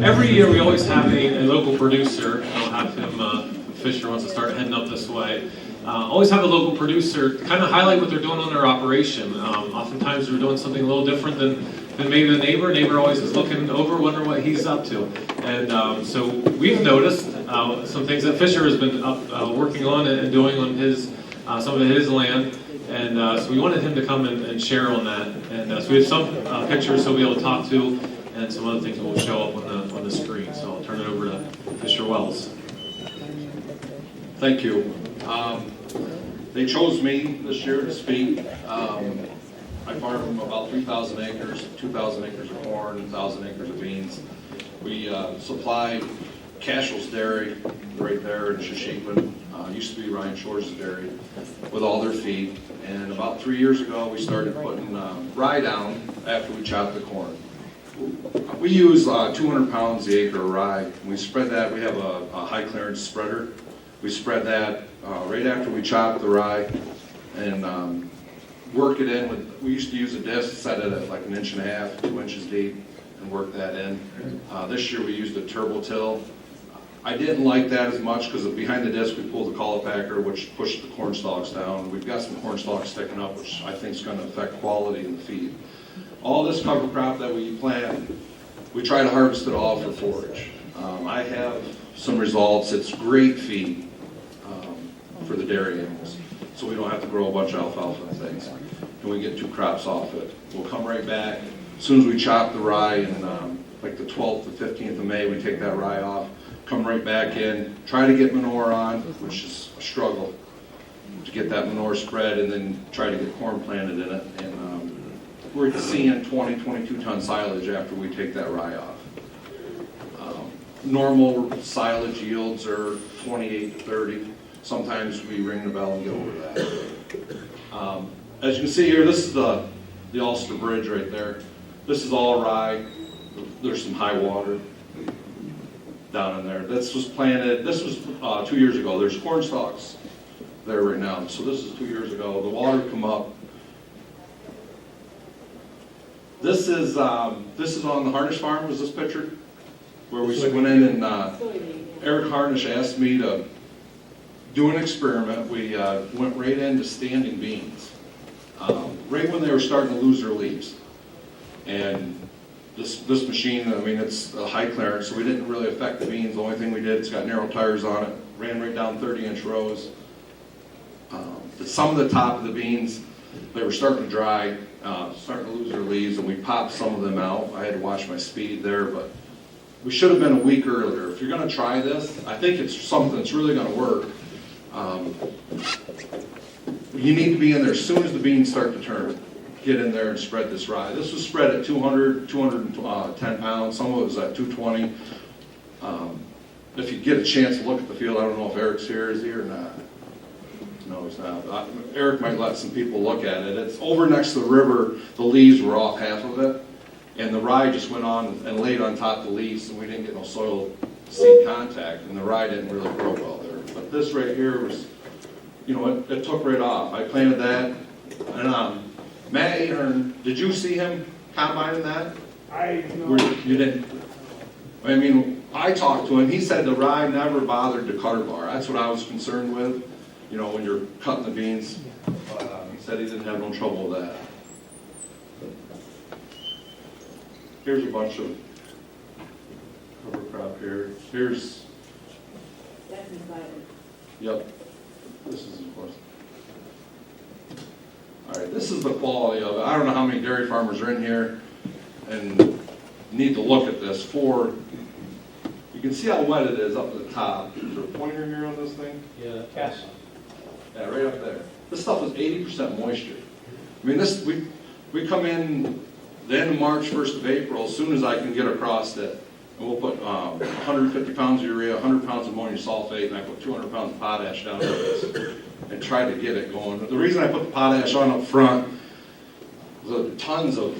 every year we always have a local producer. I'll have him, Fisher wants to start heading up this way. Always have a local producer kind of highlight what they're doing on their operation. Oftentimes they're doing something a little different than maybe the neighbor. Neighbor always is looking over, wondering what he's up to. And so we've noticed some things that Fisher has been working on and doing on his some of his land. And so we wanted him to come and share on that. And so we have some pictures he'll be able to talk to, and some other things that will show up on the screen. So I'll turn it over to Fisher Wells. Thank you. They chose me this year to speak. I farm about 3,000 acres, 2,000 acres of corn, 1,000 acres of beans. We supply Cashel's Dairy right there in Shishikman. Used to be Ryan Shore's dairy with all their feed. And about 3 years ago, we started putting rye down after we chopped the corn. We use 200 pounds the acre of rye. We spread that. We have a high clearance spreader. We spread that right after we chop the rye and work it in with, we used to use a disc, set it at like 1.5 inches, 2 inches deep, and work that in. This year we used a turbo till. I didn't like that as much because behind the disc we pulled the caulipacker, which pushed the corn stalks down. We've got some corn stalks sticking up, which I think is going to affect quality in the feed. All this cover crop that we plant, we try to harvest it all for forage. I have some results. It's great feed for the dairy animals, so we don't have to grow a bunch of alfalfa and things. And we get 2 crops off it. We'll come right back. As soon as we chop the rye, and like the 12th to 15th of May, we take that rye off, come right back in, try to get manure on, which is a struggle to get that manure spread, and then try to get corn planted in it. And we're seeing 20, 22 ton silage after we take that rye off. Normal silage yields are 28 to 30. Sometimes we ring the bell and get over that. As you can see here, this is the Ulster Bridge right there. This is all rye. There's some high water down in there. This was planted, this was 2 years ago. There's corn stalks there right now. So this is 2 years ago. The water come up. This is on the Harnish farm, was this picture? Where we went in and Eric Harnish asked me to do an experiment. We went right into standing beans, right when they were starting to lose their leaves. And this machine, I mean, it's a high clearance, so we didn't really affect the beans. The only thing we did, it's got narrow tires on it, ran right down 30-inch rows. Some of the top of the beans, they were starting to dry, starting to lose their leaves, and we popped some of them out. I had to watch my speed there, but we should have been a week earlier. If you're going to try this, I think it's something that's really going to work. You need to be in there as soon as the beans start to turn. Get in there and spread this rye. This was spread at 200, 210 pounds. Some of it was at 220. If you get a chance to look at the field, I don't know if Eric's here, is he or not? No, he's not. Eric might let some people look at it. It's over next to the river. The leaves were off half of it, and the rye just went on and laid on top of the leaves, and we didn't get no soil seed contact, and the rye didn't really grow well there. But this right here was, you know, it took right off. I planted that, and Matt Ahern, did you see him combining that? You didn't? I mean, I talked to him. He said the rye never bothered the cutter bar. That's what I was concerned with, you know, when you're cutting the beans. But he said he didn't have no trouble with that. Here's a bunch of cover crop here. Here's. That's inside. Yep. This is, of course. All right, this is the quality of it. I don't know how many dairy farmers are in here and need to look at this. You can see how wet it is up at the top. Is there a pointer here on this thing? Yeah, cast. Yeah, right up there. This stuff is 80% moisture. I mean, this we come in the end of March, 1st of April, as soon as I can get across it, and we'll put 150 pounds of urea, 100 pounds of ammonium sulfate, and I put 200 pounds of potash down there this and try to get it going. But the reason I put the potash on up front, the tons of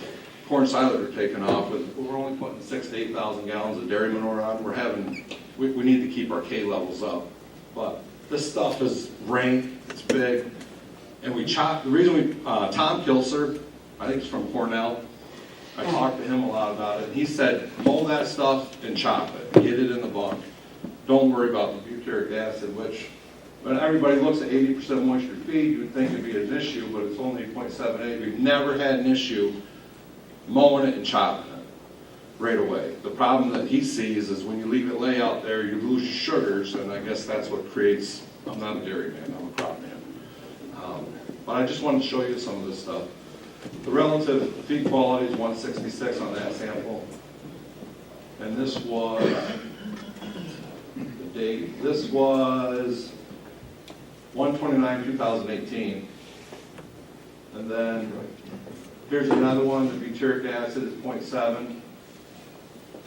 corn silage are taken off. We're only putting 6,000 to 8,000 gallons of dairy manure on. We need to keep our K levels up. But this stuff is rank, it's big, and we chop. The reason Tom Kilser, I think he's from Cornell. I talked to him a lot about it. He said, mow that stuff and chop it, get it in the bunk. Don't worry about the butyric acid, which, when everybody looks at 80% moisture feed, you would think it'd be an issue, but it's only 0.78. We've never had an issue mowing it and chopping it right away. The problem that he sees is when you leave it lay out there, you lose your sugars, and I guess that's what creates, I'm not a dairy man, I'm a crop man. But I just wanted to show you some of this stuff. The relative feed quality is 166 on that sample. And this was, the date, this was 1/29/2018. And then here's another one, the butyric acid is 0.7.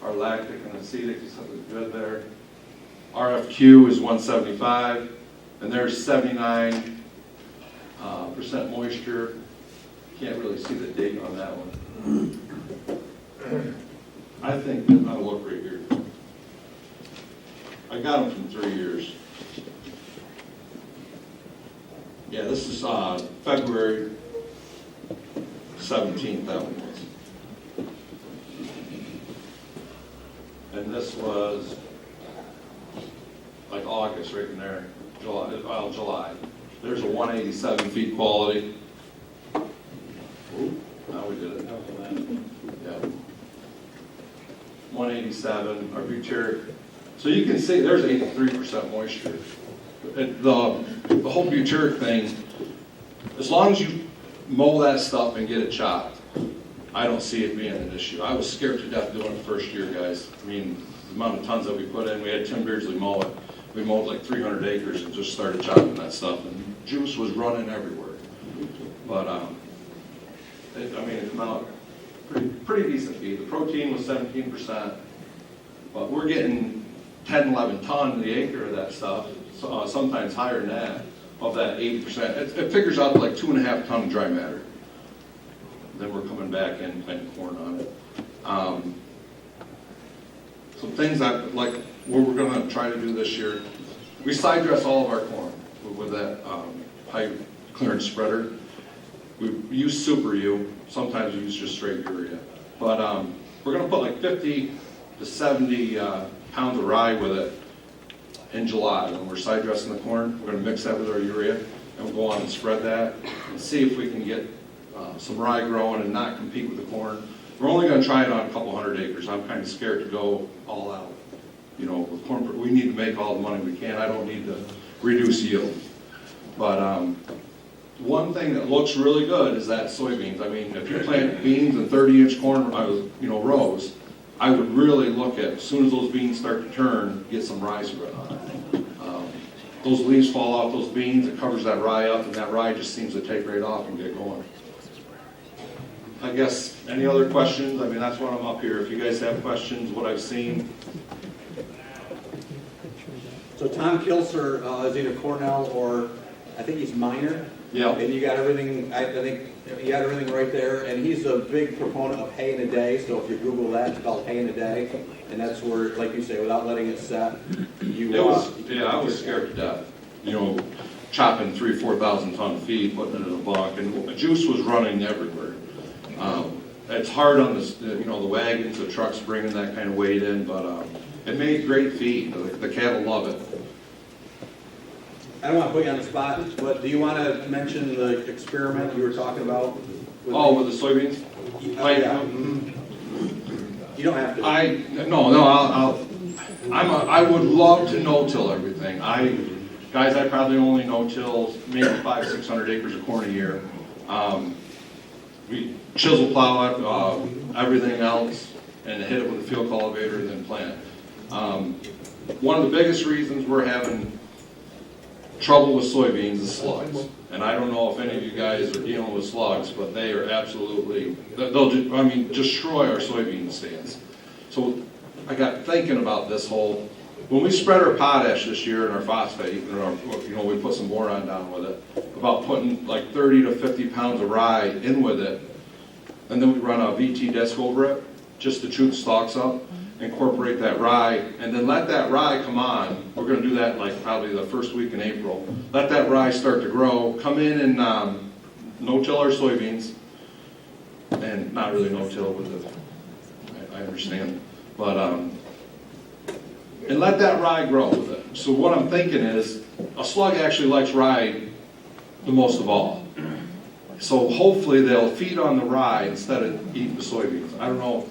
Our lactic and acetic is good there. RFQ is 175, and there's 79% moisture. Can't really see the date on that one. I think that I'll look right here. I got them from 3 years. Yeah, this is February 17th, that one was. And this was like August, right in there, July. There's a 187 feet quality. Ooh, now we did it. Yeah. 187, our butyric. So you can see there's 83% moisture. The whole butyric thing, as long as you mow that stuff and get it chopped, I don't see it being an issue. I was scared to death doing it the first year, guys. I mean, the amount of tons that we put in, we had Tim Beardsley mow it. We mowed like 300 acres and just started chopping that stuff, and juice was running everywhere. But I mean, it came out pretty decent feed. The protein was 17%, but we're getting 10, 11 ton to the acre of that stuff, sometimes higher than that, of that 80%. It figures out to like 2.5 ton of dry matter. Then we're coming back in planting corn on it. Some things that, like, what we're going to try to do this year, we side dress all of our corn with that high clearance spreader. We use Super U. Sometimes we use just straight urea. But we're going to put like 50 to 70 pounds of rye with it in July when we're side dressing the corn. We're going to mix that with our urea, and we'll go on and spread that and see if we can get some rye growing and not compete with the corn. We're only going to try it on a couple hundred acres. I'm kind of scared to go all out. You know, with corn, we need to make all the money we can. I don't need to reduce yield. But one thing that looks really good is that soybeans. I mean, if you plant beans in 30-inch corn, rows, I would really look at, as soon as those beans start to turn, get some rye spread on it. Those leaves fall off those beans, it covers that rye up, and that rye just seems to take right off and get going. I guess, any other questions? I mean, that's why I'm up here. If you guys have questions, what I've seen. So Tom Kilser is either Cornell or, I think he's Minor. Yeah. And you got everything, I think you got everything right there. And he's a big proponent of hay in a day. So if you Google that, it's called hay in a day. And that's where, like you say, without letting it set, I was scared to death. You know, chopping 3,000 or 4,000 ton feed, putting it in a bunk, and the juice was running everywhere. It's hard on the wagons, the trucks bringing that kind of weight in, but it made great feed. The cattle love it. I don't want to put you on the spot, but do you want to mention the experiment you were talking about? With the soybeans? Yeah. You don't have to. I would love to no-till everything. I probably only no-till maybe 500-600 acres of corn a year. We chisel plow it, everything else, and hit it with a field cultivator and then plant. One of the biggest reasons we're having trouble with soybeans is slugs. And I don't know if any of you guys are dealing with slugs, but they are absolutely, they'll destroy our soybean stands. So I got thinking about this whole, when we spread our potash this year and our phosphate, we put some boron down with it, about putting like 30 to 50 pounds of rye in with it, and then we run a VT disc over it, just to chew the stalks up, incorporate that rye, and then let that rye come on. We're going to do that like probably the first week in April. Let that rye start to grow, come in and no-till our soybeans, and not really no-till with I understand. But, and let that rye grow with it. So what I'm thinking is, a slug actually likes rye the most of all. So hopefully they'll feed on the rye instead of eating the soybeans. I don't know,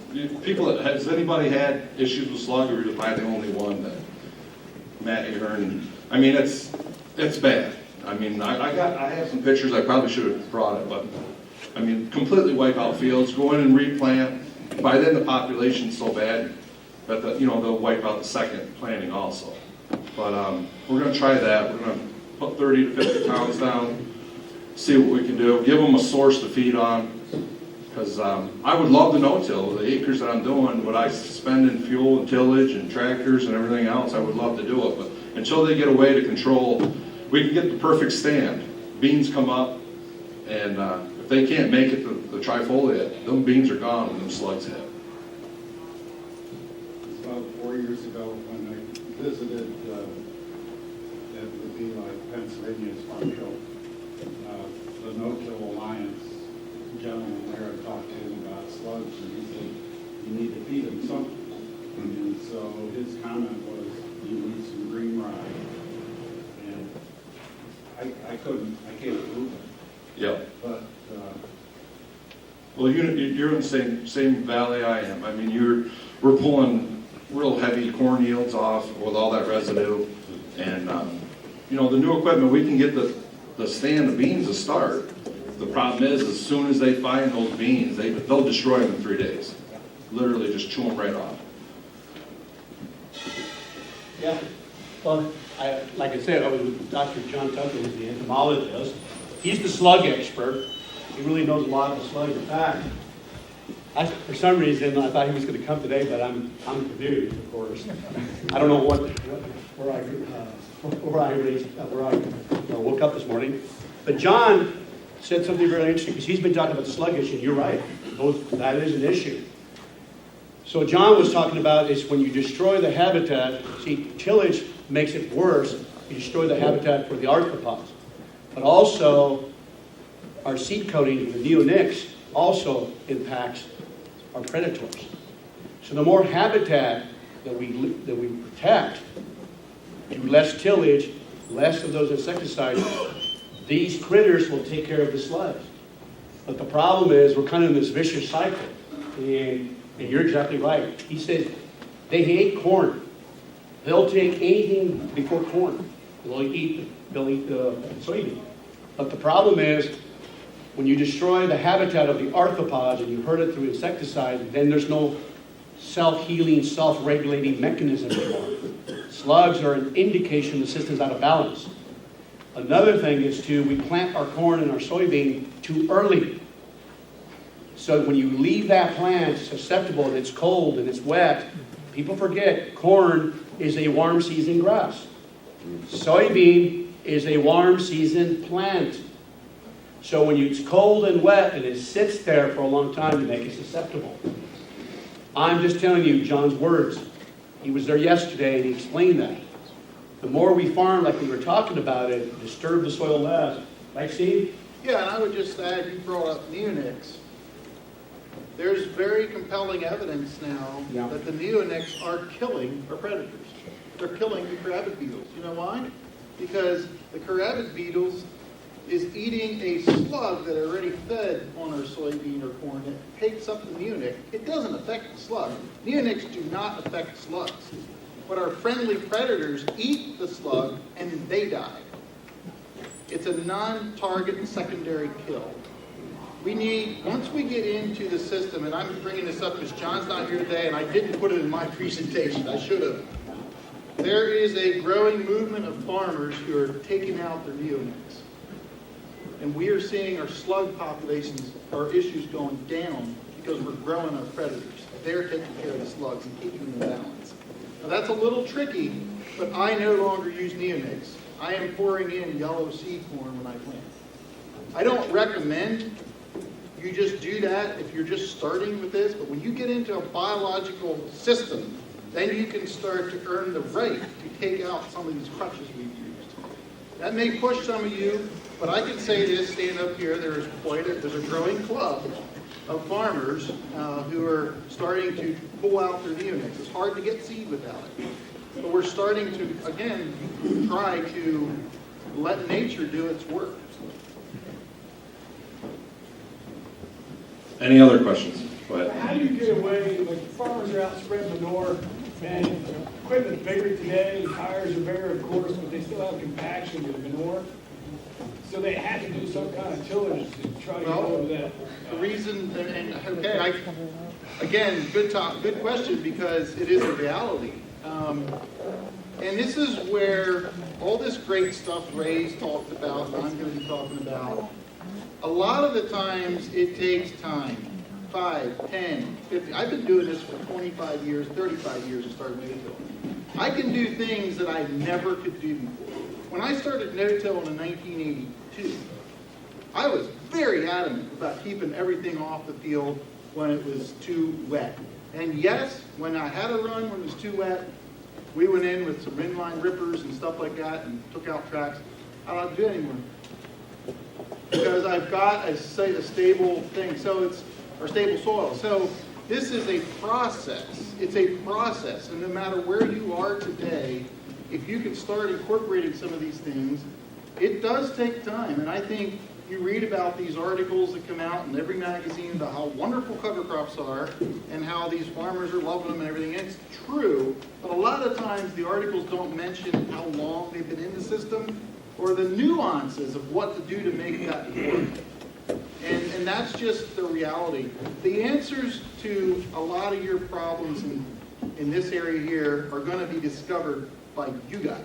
has anybody had issues with slug, or am I the only one that, Matt, you heard? I mean, it's bad. I mean, I have some pictures, I probably should have brought it, but, I mean, completely wipe out fields, go in and replant. By then the population's so bad that, they'll wipe out the second planting also. But we're gonna try that. We're gonna put 30 to 50 pounds down, see what we can do, give them a source to feed on. Because I would love to no-till the acres that I'm doing, what I spend in fuel and tillage and tractors and everything else, I would love to do it. But until they get a way to control, we can get the perfect stand. Beans come up, and if they can't make it to the trifoliate, them beans are gone when them slugs hit. About 4 years ago when I visited, that would be like Pennsylvania's Farm Hill, the No-Till Alliance gentleman there, I talked to him about slugs, and he said, you need to feed them something. And so his comment was, you need some green rye. And I can't prove it. Yeah. But, Well, you're in the same valley I am. I mean, we're pulling real heavy corn yields off with all that residue. And, the new equipment, we can get the stand of beans to start. The problem is, as soon as they find those beans, they'll destroy them in 3 days. Literally just chew them right off. Yeah, well, like I said, I was with Dr. John Tucker, who's the entomologist. He's the slug expert. He really knows a lot of the slugs. In fact, for some reason, I thought he was going to come today, but I'm confused, of course. I don't know where I woke up this morning. But John said something very interesting, because he's been talking about the slug issue, and you're right. That is an issue. So John was talking about is when you destroy the habitat, see, tillage makes it worse. You destroy the habitat for the arthropods. But also, our seed coating, the neonics, also impacts our predators. So the more habitat that we protect, do less tillage, less of those insecticides, these critters will take care of the slugs. But the problem is we're kind of in this vicious cycle. And you're exactly right. He says they hate corn. They'll take anything before corn. They'll eat the soybean. But the problem is when you destroy the habitat of the arthropods and you hurt it through insecticide, then there's no self-healing, self-regulating mechanism anymore. Slugs are an indication the system's out of balance. Another thing is we plant our corn and our soybean too early. So when you leave that plant susceptible and it's cold and it's wet, people forget corn is a warm season grass. Soybean is a warm season plant. So when it's cold and wet and it sits there for a long time, you make it susceptible. I'm just telling you John's words. He was there yesterday and he explained that. The more we farm, like we were talking about it, disturb the soil less. Right, Steve? Yeah, and I would just add, you brought up neonics. There's very compelling evidence now that the neonics are killing our predators. They're killing the carabbid beetles. You know why? Because the carabbid beetles is eating a slug that already fed on our soybean or corn. It takes up the neonic. It doesn't affect the slug. Neonics do not affect slugs. But our friendly predators eat the slug and they die. It's a non-target secondary kill. We need, once we get into the system, and I'm bringing this up because John's not here today and I didn't put it in my presentation, I should have. There is a growing movement of farmers who are taking out their neonics. And we are seeing our slug populations, our issues going down because we're growing our predators. They're taking care of the slugs and keeping them in balance. Now that's a little tricky, but I no longer use neonics. I am pouring in yellow seed corn when I plant. I don't recommend you just do that if you're just starting with this, but when you get into a biological system, then you can start to earn the right to take out some of these crutches we've used. That may push some of you, but I can say this, stand up here, there's a growing club of farmers who are starting to pull out their neonics. It's hard to get seed without it. But we're starting to, again, try to let nature do its work. Any other questions? Go ahead. How do you get away, like farmers are out spreading manure, and equipment's bigger today, tires are bigger, of course, but they still have compaction with manure. So they have to do some kind of tillage to try to get over that. The reason, okay, again, good question, because it is a reality. And this is where all this great stuff Ray's talked about, and I'm going to be talking about, a lot of the times it takes time. 5, 10, 50. I've been doing this for 25 years, 35 years and started no-tilling. I can do things that I never could do before. When I started no-tilling in 1982, I was very adamant about keeping everything off the field when it was too wet. And yes, when I had a run when it was too wet, we went in with some inline rippers and stuff like that and took out tracks. I don't have to do it anymore. Because I've got a stable thing, or stable soil. So this is a process. It's a process. And no matter where you are today, if you can start incorporating some of these things, it does take time. And I think you read about these articles that come out in every magazine about how wonderful cover crops are and how these farmers are loving them and everything. And it's true, but a lot of times the articles don't mention how long they've been in the system or the nuances of what to do to make that work. And that's just the reality. The answers to a lot of your problems in this area here are going to be discovered by you guys,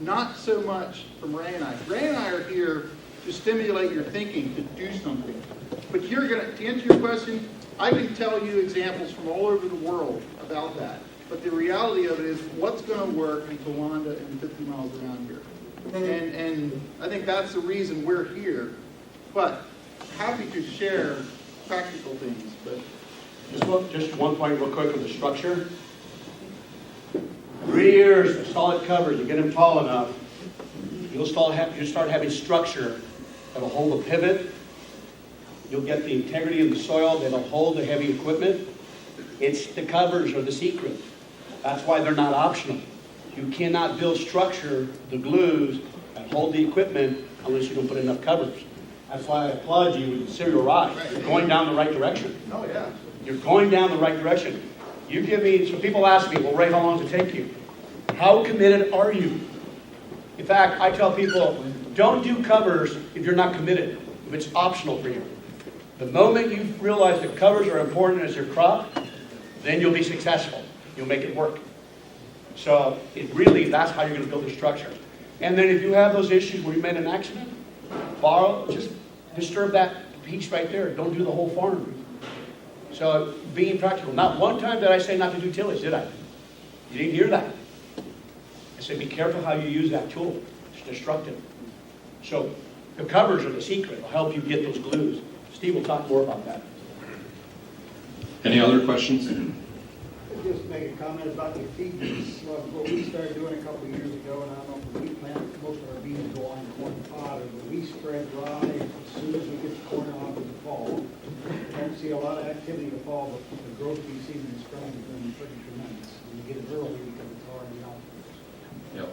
not so much from Ray and I. Ray and I are here to stimulate your thinking, to do something. But you're going to answer your question, I can tell you examples from all over the world about that. But the reality of it is what's going to work in Towanda and 50 miles around here. And I think that's the reason we're here. But happy to share practical things. But Just one point real quick on the structure. 3 years of solid covers, you get them tall enough, you'll start having structure that'll hold the pivot. You'll get the integrity of the soil that'll hold the heavy equipment. It's the covers are the secret. That's why they're not optional. You cannot build structure, the glues, and hold the equipment unless you don't put enough covers. That's why I applaud you with the serial rise. You're going down the right direction. oh yeah. You're going down the right direction. You give me, so people ask me, well, Ray, how long does it take you? How committed are you? In fact, I tell people, don't do covers if you're not committed, if it's optional for you. The moment you realize that covers are important as your crop, then you'll be successful. You'll make it work. So it really, that's how you're going to build a structure. And then if you have those issues where you made an accident, just disturb that piece right there. Don't do the whole farm. So being practical. Not one time did I say not to do tillage, did I? You didn't hear that. I said be careful how you use that tool. It's destructive. So the covers are the secret. It'll help you get those glues. Steve will talk more about that. Any other questions? Just make a comment about the feed beans. Well, what we started doing a couple of years ago, and I don't know if we plant most of our beans go on corn pod, but we spread rye as soon as we get the corn off in the fall. Don't see a lot of activity in the fall, but the growth we see in the spring has been pretty tremendous. And you get it early because it's already out. Yep.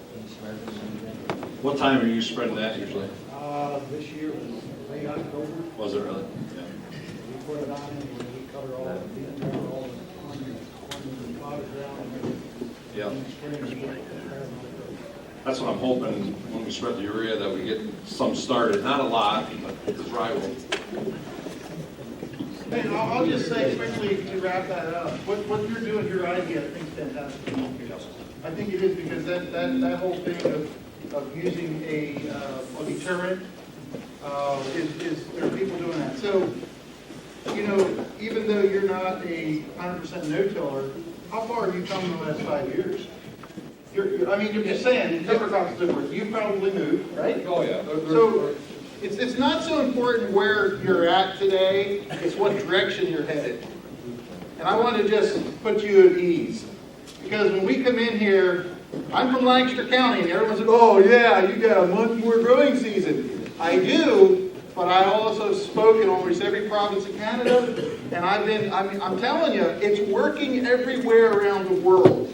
What time are you spreading that usually? This year was late October. Was it really? Yeah. We put it on and we cover all the beans, all the corn and pod ground and everything. Yeah. In the spring, we get a fair amount of growth. That's what I'm hoping when we spread the urea that we get some started. Not a lot, but because rye will. Hey, I'll just say quickly to wrap that up, what you're doing, your idea, I think is fantastic. I think it is because that whole thing of using a deterrent is there are people doing that. So, you know, even though you're not a 100% no-tiller, how far have you come in the last 5 years? You're just saying, cover crops different. You've probably moved, right? Oh yeah. So it's not so important where you're at today, it's what direction you're headed. And I want to just put you at ease. Because when we come in here, I'm from Lancaster County, and everyone's like, oh yeah, you got a month more growing season. I do, but I also spoke in almost every province in Canada, And I'm telling you, it's working everywhere around the world.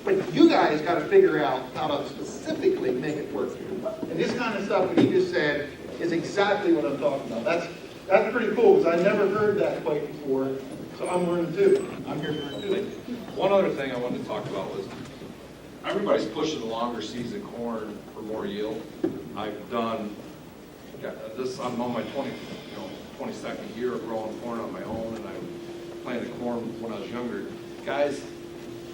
But you guys got to figure out how to specifically make it work. And this kind of stuff that he just said is exactly what I'm talking about. That's pretty cool, because I never heard that quite before. So I'm learning too. I'm here to learn too. One other thing I wanted to talk about was, everybody's pushing the longer season corn for more yield. I'm on my 22nd year of growing corn on my own, and I planted corn when I was younger. Guys,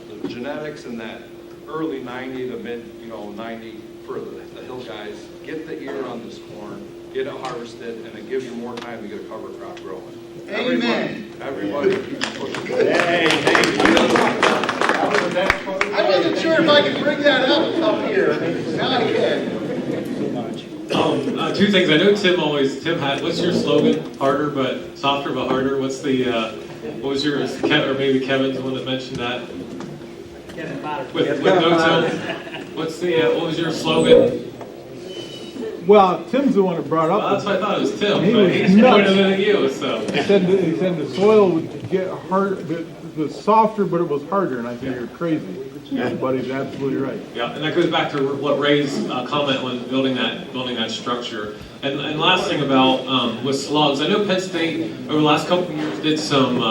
the genetics in that early 90 to mid, 90 for the hill guys, get the ear on this corn, get it harvested, and it gives you more time to get a cover crop growing. Amen. Everybody keeps pushing. I wasn't sure if I could bring that up here. Now I can. Two things. I know Tim had, what's your slogan? Harder but softer but harder. What's the, what was yours? Or maybe Kevin's the one that mentioned that? With no till. What's the, what was your slogan? Well, Tim's the one that brought up. Well, that's what I thought it was Tim, He but was he's nuts. pointing it at you, so. He said the soil would get hard, the softer, but it was harder, and I think you're crazy. But he's absolutely right. Yeah, and that goes back to what Ray's comment when building that structure. And last thing about with slugs, I know Penn State over the last couple of years did some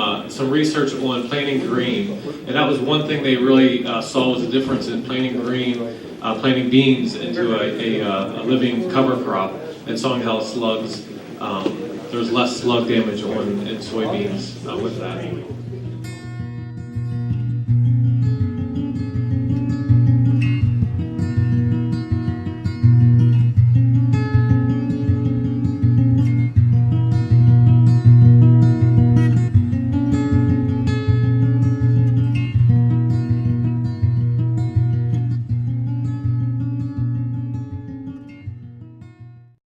research on planting green, and that was one thing they really saw was a difference in planting green, planting beans into a living cover crop, and sawing how slugs. There's less slug damage in soybeans with that.